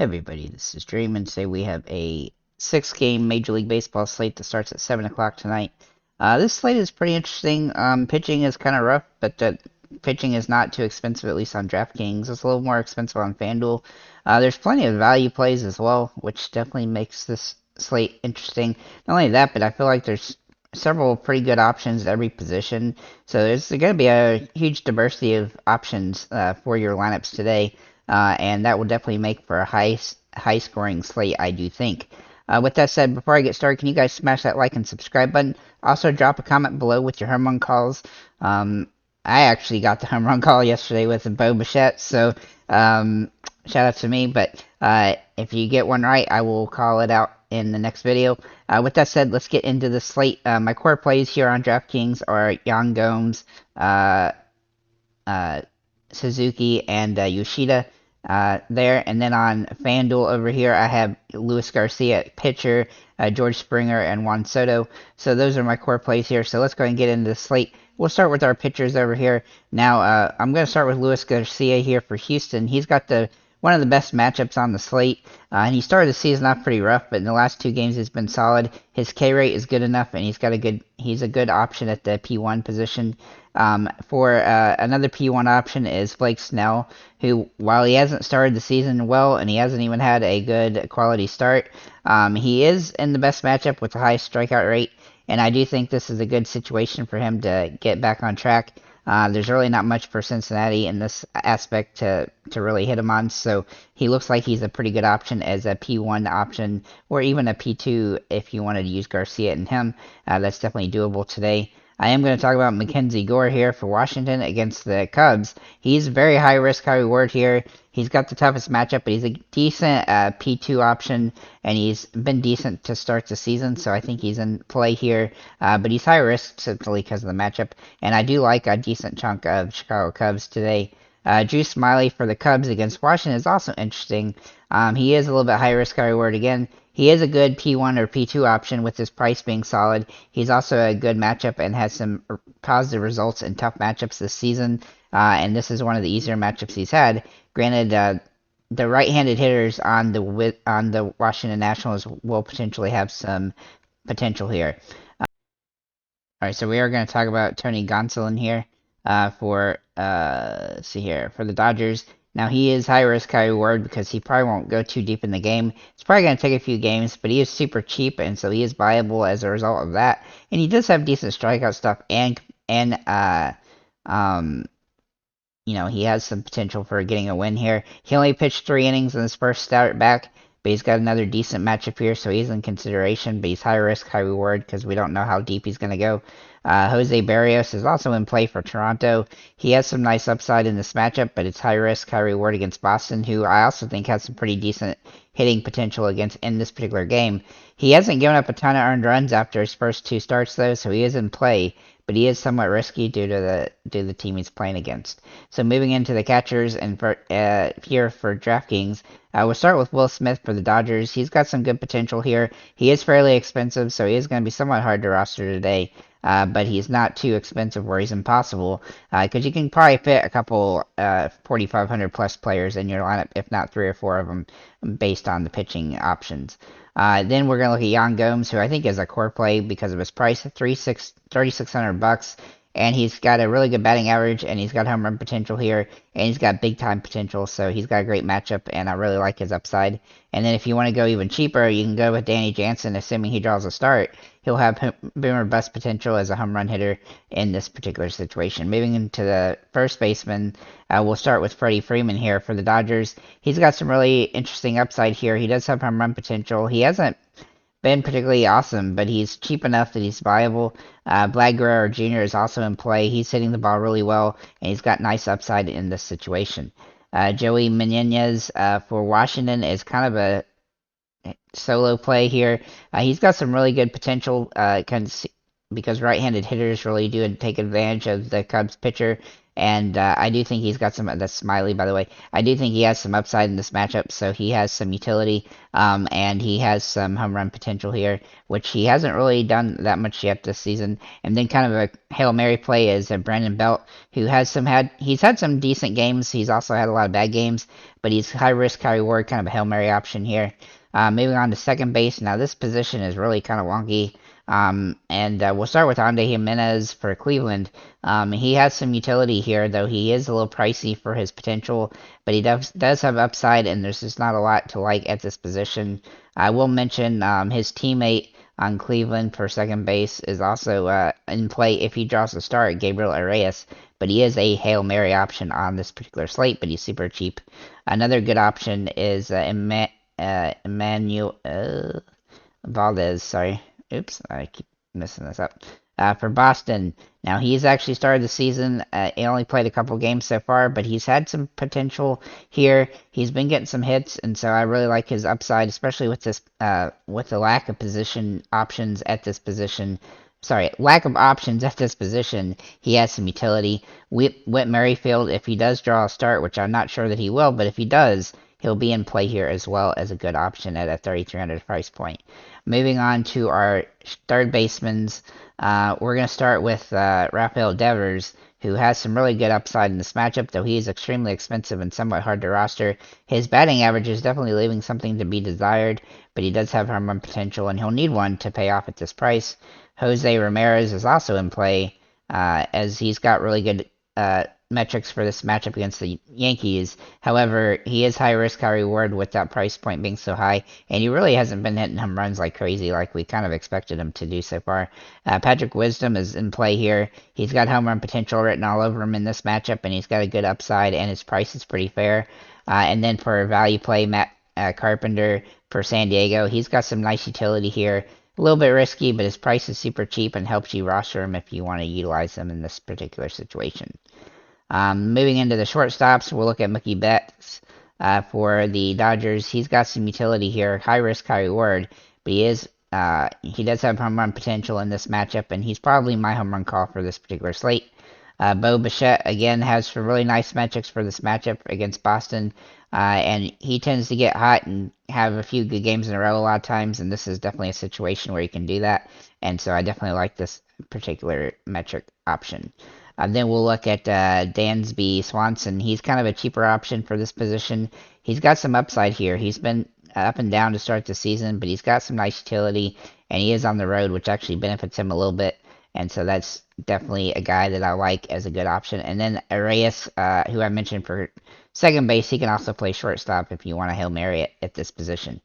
Everybody, this is Dream, and today we have a 6-game Major League Baseball slate that starts at 7 o'clock tonight. This slate is pretty interesting. Pitching is kind of rough, but the pitching is not too expensive, at least on DraftKings. It's a little more expensive on FanDuel. There's plenty of value plays as well, which definitely makes this slate interesting. Not only that, but I feel like there's several pretty good options at every position. So there's going to be a huge diversity of options for your lineups today. And that will definitely make for a high scoring slate, I do think. With that said, before I get started, can you guys smash that like and subscribe button? Also, drop a comment below with your home run calls. I actually got the home run call yesterday with Bo Bichette, so shout out to me. But if you get one right, I will call it out in the next video. With that said, let's get into the slate. My core plays here on DraftKings are Yan Gomes, Suzuki, and Yoshida there. And then on FanDuel over here, I have Luis Garcia, pitcher, George Springer, and Juan Soto. So those are my core plays here. So let's go ahead and get into the slate. We'll start with our pitchers over here. Now, I'm going to start with Luis Garcia here for Houston. He's got one of the best matchups on the slate, and he started the season off pretty rough, but in the last 2 games he's been solid. His K rate is good enough, and he's a good option at the P1 position. For another P1 option is Blake Snell, who, while he hasn't started the season well and he hasn't even had a good quality start, he is in the best matchup with the highest strikeout rate, and I do think this is a good situation for him to get back on track. There's really not much for Cincinnati in this aspect to really hit him on, so he looks like he's a pretty good option as a P1 option, or even a P2 if you wanted to use Garcia and him. That's definitely doable today. I am going to talk about Mackenzie Gore here for Washington against the Cubs. He's very high risk, high reward here. He's got the toughest matchup, but he's a decent P2 option, and he's been decent to start the season, so I think he's in play here. But he's high risk simply because of the matchup, and I do like a decent chunk of Chicago Cubs today. Drew Smiley for the Cubs against Washington is also interesting. He is a little bit high risk, high reward again. He is a good P1 or P2 option with his price being solid. He's also a good matchup and has some positive results in tough matchups this season. And this is one of the easier matchups he's had. Granted, the right-handed hitters on the Washington Nationals will potentially have some potential here. All right, so we are going to talk about Tony Gonsolin here for let's see here for the Dodgers. Now, he is high risk, high reward because he probably won't go too deep in the game. It's probably going to take a few games, but he is super cheap, and so he is viable as a result of that. And he does have decent strikeout stuff, and he has some potential for getting a win here. He only pitched 3 innings in his first start back, but he's got another decent matchup here, so he's in consideration, but he's high risk, high reward because we don't know how deep he's going to go. Jose Barrios is also in play for Toronto. He has some nice upside in this matchup, but it's high risk, high reward against Boston, who I also think has some pretty decent hitting potential in this particular game. He hasn't given up a ton of earned runs after his first 2 starts, though, so he is in play, but he is somewhat risky due to the team he's playing against. So moving into the catchers and here for DraftKings, we'll start with Will Smith for the Dodgers. He's got some good potential here. He is fairly expensive, so he is going to be somewhat hard to roster today. But he's not too expensive where he's impossible, because you can probably fit a couple 4,500 plus players in your lineup, if not 3 or 4 of them, based on the pitching options. Then we're going to look at Yan Gomes, who I think is a core play because of his price, $3,600, and he's got a really good batting average, and he's got home run potential here, and he's got big time potential, so he's got a great matchup, and I really like his upside. And then if you want to go even cheaper, you can go with Danny Jansen, assuming he draws a start. He'll have boomer bust potential as a home run hitter in this particular situation. Moving into the first baseman, we'll start with Freddie Freeman here for the Dodgers. He's got some really interesting upside here. He does have home run potential. He hasn't been particularly awesome, but he's cheap enough that he's viable. Vlad Guerrero Jr. is also in play. He's hitting the ball really well, and he's got nice upside in this situation. Joey Menendez for Washington is kind of a solo play here. He's got some really good potential because right-handed hitters really do take advantage of the Cubs pitcher. And I do think he's got some. That's Smiley, by the way. I do think he has some upside in this matchup, so he has some utility, and he has some home run potential here, which he hasn't really done that much yet this season. And then kind of a Hail Mary play is Brandon Belt, who he's had some decent games. He's also had a lot of bad games, but he's high risk, high reward, kind of a Hail Mary option here. Moving on to second base. Now this position is really kind of wonky. And we'll start with Andy Jimenez for Cleveland. He has some utility here, though he is a little pricey for his potential, but he does have upside, and there's just not a lot to like at this position. I will mention his teammate on Cleveland for second base is also in play if he draws a start, Gabriel Arias, but he is a Hail Mary option on this particular slate, but he's super cheap. Another good option is Emmanuel Valdez, sorry. Oops, I keep messing this up. For Boston, now he's actually started the season. He only played a couple games so far, but he's had some potential here. He's been getting some hits, and so I really like his upside, especially with this with the lack of position options at this position. Sorry, lack of options at this position. He has some utility. Whit Merrifield, if he does draw a start, which I'm not sure that he will, but if he does, he'll be in play here as well as a good option at a 3,300 price point. Moving on to our third basemans, we're going to start with Rafael Devers, who has some really good upside in this matchup, though he is extremely expensive and somewhat hard to roster. His batting average is definitely leaving something to be desired, but he does have home run potential, and he'll need one to pay off at this price. Jose Ramirez is also in play, as he's got really good metrics for this matchup against the Yankees. However, he is high risk, high reward with that price point being so high, and he really hasn't been hitting home runs like crazy like we kind of expected him to do so far. Patrick Wisdom is in play here. He's got home run potential written all over him in this matchup, and he's got a good upside, and his price is pretty fair. And then for a value play, Matt Carpenter for San Diego, he's got some nice utility here. A little bit risky, but his price is super cheap and helps you roster him if you want to utilize him in this particular situation. Moving into the shortstops, we'll look at Mookie Betts for the Dodgers. He's got some utility here, high risk, high reward, but he does have home run potential in this matchup, and he's probably my home run call for this particular slate. Bo Bichette, again, has some really nice metrics for this matchup against Boston, and he tends to get hot and have a few good games in a row a lot of times, and this is definitely a situation where he can do that, and so I definitely like this particular metric option. Then we'll look at Dansby Swanson. He's kind of a cheaper option for this position. He's got some upside here. He's been up and down to start the season, but he's got some nice utility, and he is on the road, which actually benefits him a little bit. And so that's definitely a guy that I like as a good option. And then Arias, who I mentioned for second base, he can also play shortstop if you want to Hail Mary at this position.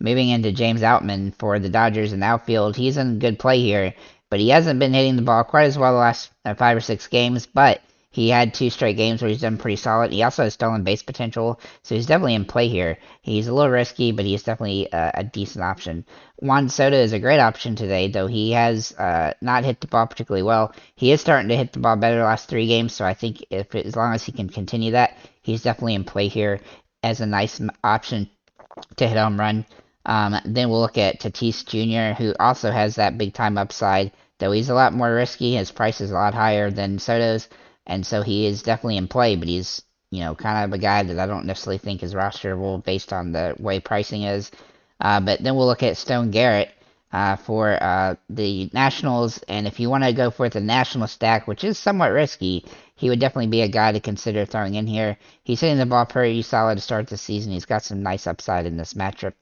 Moving into James Outman for the Dodgers in the outfield, he's in good play here, but he hasn't been hitting the ball quite as well the last 5 or 6 games, but he had 2 straight games where he's done pretty solid. He also has stolen base potential, so he's definitely in play here. He's a little risky, but he's definitely a decent option. Juan Soto is a great option today, though he has not hit the ball particularly well. He is starting to hit the ball better the last 3 games, so I think as long as he can continue that, he's definitely in play here as a nice option to hit home run. Then we'll look at Tatis Jr., who also has that big-time upside, though he's a lot more risky. His price is a lot higher than Soto's, and so he is definitely in play, but he's, kind of a guy that I don't necessarily think is rosterable based on the way pricing is. But then we'll look at Stone Garrett for the Nationals, and if you want to go for the National stack, which is somewhat risky, he would definitely be a guy to consider throwing in here. He's hitting the ball pretty solid to start the season. He's got some nice upside in this matchup.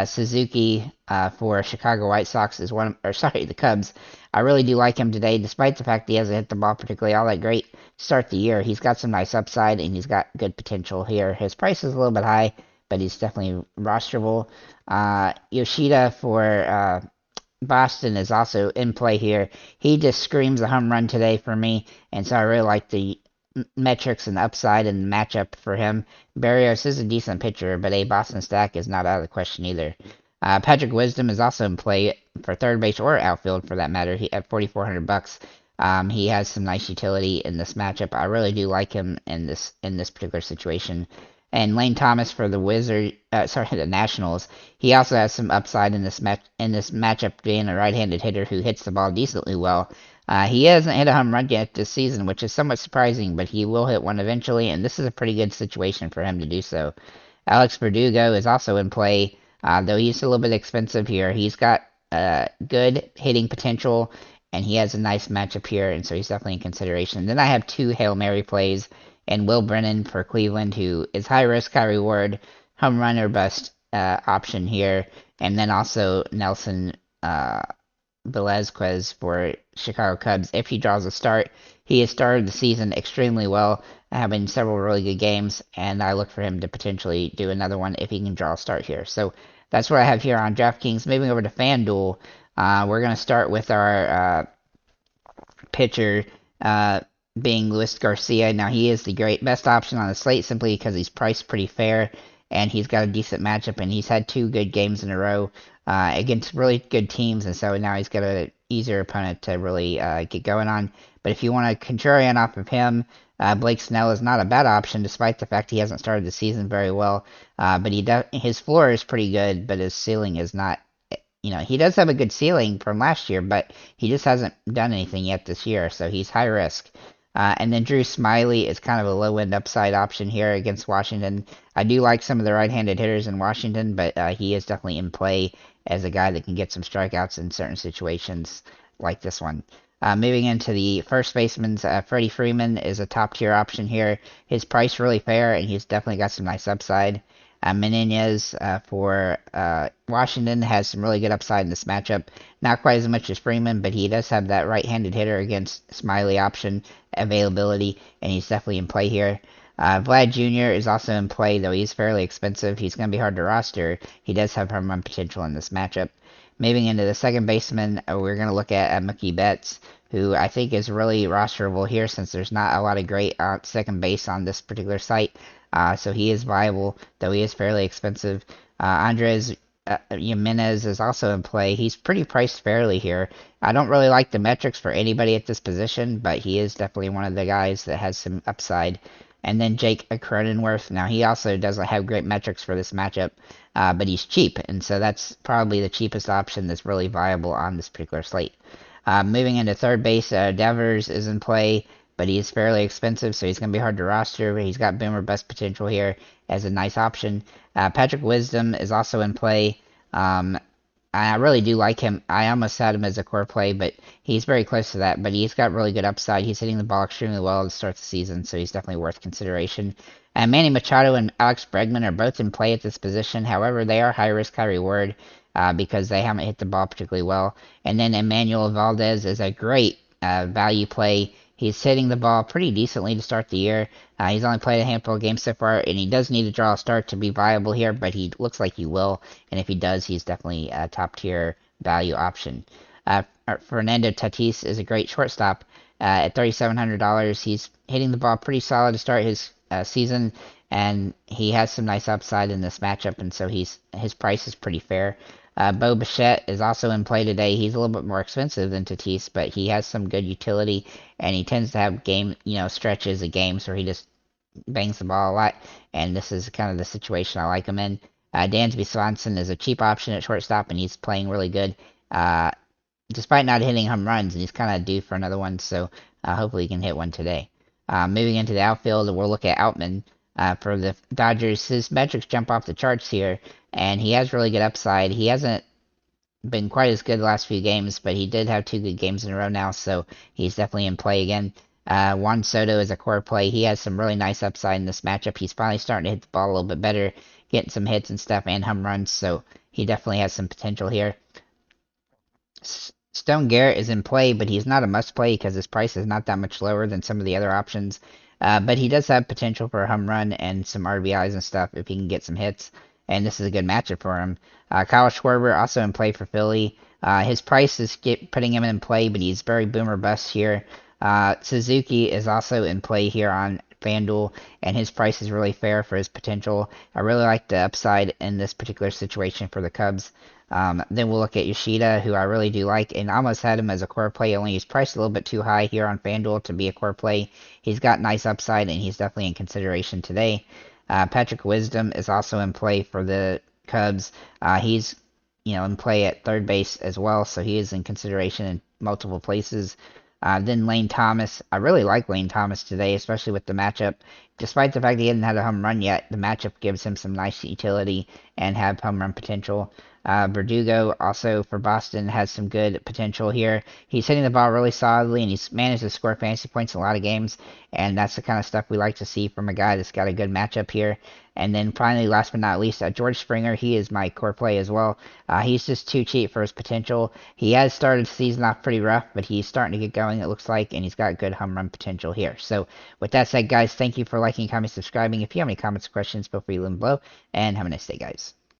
Suzuki for Chicago White Sox is the Cubs. I really do like him today, despite the fact that he hasn't hit the ball particularly all that great to start the year. He's got some nice upside, and he's got good potential here. His price is a little bit high, but he's definitely rosterable. Yoshida for Boston is also in play here. He just screams a home run today for me, and so I really like the metrics and upside and matchup for him. Barrios is a decent pitcher, but a Boston stack is not out of the question either. Patrick Wisdom is also in play for third base or outfield for that matter. At $4,400. He has some nice utility in this matchup. I really do like him in this particular situation. And Lane Thomas for the the Nationals. He also has some upside in this matchup, being a right-handed hitter who hits the ball decently well. He hasn't hit a home run yet this season, which is somewhat surprising, but he will hit one eventually, and this is a pretty good situation for him to do so. Alex Verdugo is also in play, though he's a little bit expensive here. He's got good hitting potential, and he has a nice matchup here, and so he's definitely in consideration. Then I have two Hail Mary plays, and Will Brennan for Cleveland, who is high risk, high reward, home run or bust option here, and then also Nelson Velazquez for Chicago Cubs. If he draws a start, he has started the season extremely well, having several really good games, and I look for him to potentially do another one if he can draw a start here. So that's what I have here on DraftKings. Moving over to FanDuel, we're going to start with our pitcher being Luis Garcia. Now, he is the best option on the slate simply because he's priced pretty fair, and he's got a decent matchup, and he's had two good games in a row against really good teams, and so now he's got an easier opponent to really get going on. But if you want a contrarian off of him, Blake Snell is not a bad option, despite the fact he hasn't started the season very well. But his floor is pretty good, but his ceiling is not. He does have a good ceiling from last year, but he just hasn't done anything yet this year, so he's high risk. And then Drew Smyly is kind of a low-end upside option here against Washington. I do like some of the right-handed hitters in Washington, but he is definitely in play as a guy that can get some strikeouts in certain situations like this one. Moving into the first baseman, Freddie Freeman is a top-tier option here. His price really fair, and he's definitely got some nice upside. Menendez for Washington has some really good upside in this matchup. Not quite as much as Freeman, but he does have that right-handed hitter against Smyly option availability, and he's definitely in play here. Vlad Jr. is also in play, though he's fairly expensive. He's going to be hard to roster. He does have home run potential in this matchup. Moving into the second baseman, we're going to look at Mookie Betts, who I think is really rosterable here since there's not a lot of great second base on this particular site. So he is viable, though he is fairly expensive. Andres Jimenez is also in play. He's pretty priced fairly here. I don't really like the metrics for anybody at this position, but he is definitely one of the guys that has some upside. And then Jake Cronenworth. Now, he also doesn't have great metrics for this matchup, but he's cheap, and so that's probably the cheapest option that's really viable on this particular slate. Moving into third base, Devers is in play, but he's fairly expensive, so he's going to be hard to roster, but he's got boomer bust potential here as a nice option. Patrick Wisdom is also in play. I really do like him. I almost had him as a core play, but he's very close to that. But he's got really good upside. He's hitting the ball extremely well to start the season, so he's definitely worth consideration. Manny Machado and Alex Bregman are both in play at this position. However, they are high risk, high reward because they haven't hit the ball particularly well. And then Emmanuel Valdez is a great value play. He's hitting the ball pretty decently to start the year. He's only played a handful of games so far, and he does need to draw a start to be viable here, but he looks like he will. And if he does, he's definitely a top-tier value option. Fernando Tatis is a great shortstop. At $3,700, he's hitting the ball pretty solid to start his season, and he has some nice upside in this matchup, and so his price is pretty fair. Bo Bichette is also in play today. He's a little bit more expensive than Tatis, but he has some good utility, and he tends to have stretches of games where he just bangs the ball a lot, and this is kind of the situation I like him in. Dansby Swanson is a cheap option at shortstop, and he's playing really good, despite not hitting home runs, and he's kind of due for another one, so hopefully he can hit one today. Moving into the outfield, we'll look at Outman. For the Dodgers, his metrics jump off the charts here, and he has really good upside. He hasn't been quite as good the last few games, but he did have two good games in a row now, so he's definitely in play again. Juan Soto is a core play. He has some really nice upside in this matchup. He's finally starting to hit the ball a little bit better, getting some hits and stuff and home runs, so he definitely has some potential here. Stone Garrett is in play, but he's not a must-play because his price is not that much lower than some of the other options. But he does have potential for a home run and some RBIs and stuff if he can get some hits, and this is a good matchup for him. Kyle Schwarber also in play for Philly. His price is putting him in play, but he's very boomer bust here. Suzuki is also in play here on FanDuel, and his price is really fair for his potential. I really like the upside in this particular situation for the Cubs. Then we'll look at Yoshida, who I really do like, and almost had him as a core play, only he's priced a little bit too high here on FanDuel to be a core play. He's got nice upside, and he's definitely in consideration today. Patrick Wisdom is also in play for the Cubs. He's in play at third base as well, so he is in consideration in multiple places. Then Lane Thomas. I really like Lane Thomas today, especially with the matchup. Despite the fact he hasn't had a home run yet, the matchup gives him some nice utility and have home run potential. Verdugo, also for Boston, has some good potential here. He's hitting the ball really solidly, and he's managed to score fantasy points in a lot of games, and that's the kind of stuff we like to see from a guy that's got a good matchup here. And then finally, last but not least, George Springer. He is my core play as well. He's just too cheap for his potential. He has started the season off pretty rough, but he's starting to get going, it looks like, and he's got good home run potential here. So with that said, guys, thank you for liking, commenting, subscribing. If you have any comments or questions, feel free to leave them below, and have a nice day, guys.